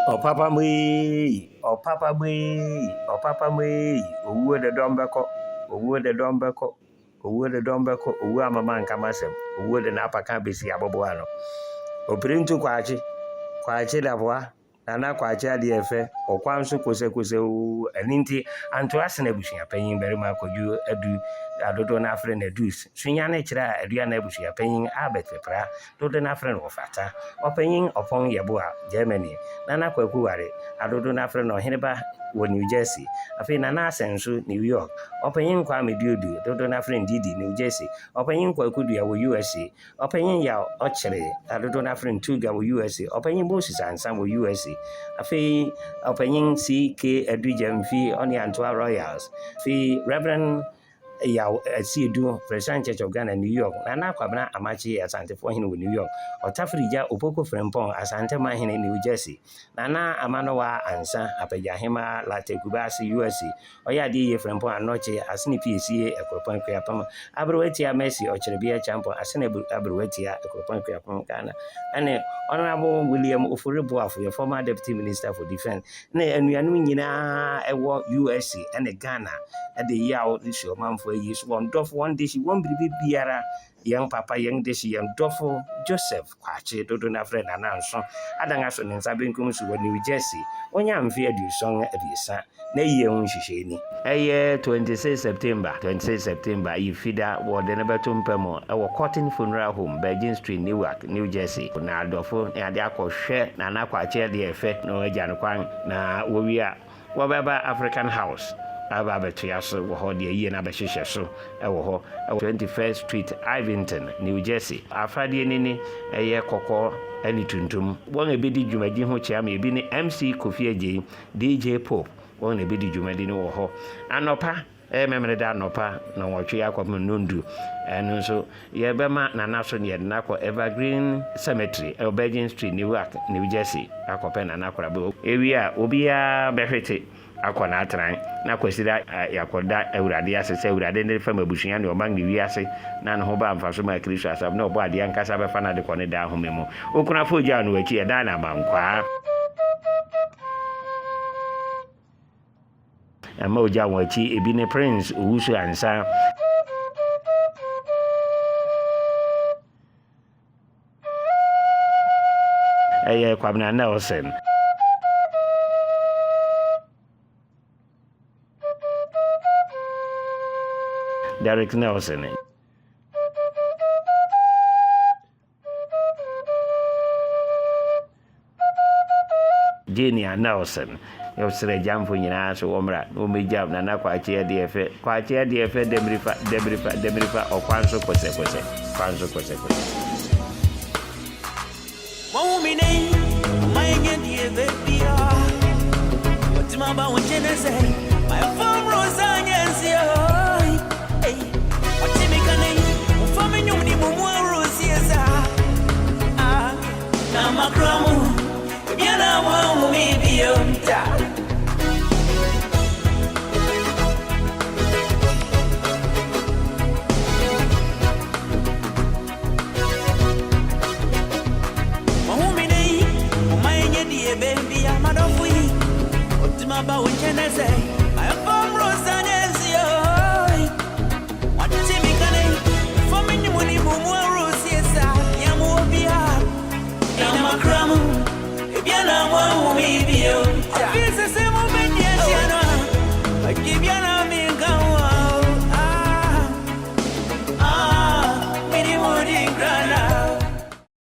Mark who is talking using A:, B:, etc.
A: Oh papa me, oh papa me, oh papa me, owu de dombeko, owu de dombeko, owu de dombeko, owu amama nka masem, owu de na apaka besi abobo ano. Opirintu kwachi labwa, nana kwachi ade efe, okwa nso kose aninti anto asena busuya panyin berima koju adu adodo na afre na dus. Sunya na kira adua na busuya panyin abet pepra, dodo na afre no fata. Opanyin opon yeboa Germany. Nana kwaku ware adodo na afre no heneba wo New Jersey. Afi nana asenso New York. Opanyin kwa mediodu dodo na afre ndidi New Jersey. Opanyin kwaku dua wo USA. Opanyin ya ochire adodo na afre ntuga wo USA. Opanyin Moses ansam wo USA. Afi opanyin CK Edujam fi oni Antoa Royals. Fi Reverend ya Siedu President Church of Ghana New York. Nana kwabna amachi Asante for him New York. Otafrija Opoko Frempong Asante mahine New Jersey. Nana amanowa ansa apeja hema late kubasi USA. Oya di ye Frempong anoche asini PCA ekropon kuyapam. Abrowetia Messi ochrebia champo asine abrowetia ekropon kuyapam Ghana. Ane Honorable William Oforiboafo, your former Deputy Minister for Defense. Ne anuanu nyina ewo USA ene Ghana e de yaw issue man for years one dof one day she won't be biara young papa young dish young dofo Joseph kwache dodo na friend ananso adanga so ne nsa benkum so New Jersey onya mfe adu song abiesa na yiye hunhihye ni eye 26 September ifida wode ne betompemo e wo Cotton Funeral Home Virgin Street Newark New Jersey na adofo ne ade akohwe na nakwache de efe na agyan kwan na wowia wobaba African House aba betuaso wo ho de yie na behyehyɛ so wo ho 21st Street Ivington New Jersey afade nini eye kokɔ ani tuntum won ebedi dwumadi ho chia ma ebi ne MC Kofi Agye DJ Pope won ebedi dwumadi ne wo ho anopa memre da anopa na wotwe akɔm nondu eno nso ye bema na naso ne yedna akɔ Evergreen Cemetery Virgin Street Newark New Jersey akɔpɛ na nakorabo ewi a obia behwete akona atran na kwesida yakoda awurade asese awurade ne fam abusua ne omang ne wiase na ne ho ba mfaso ma Kristo asab na obo ade ankasa be fa na de kone da homemu okuna foja no wachi e da na mankwa ama oja wachi ebi ne Prince Owusu ansa Kwabena Nelson Derek Nelson Genia Nelson yo sere jamfo nyina so womra no mejam na nakwache ADF kwache ADF demrifa okwanso kose kwanso kose
B: Mawumine mayenye die bebia Watimaba unjeneze my farm rosanyenzio Watimikane ufame nyumni mumwaru sieza na makramu Biana wa umibio mta Mahumine umayenye die bebi ya madofui Otimaba unjeneze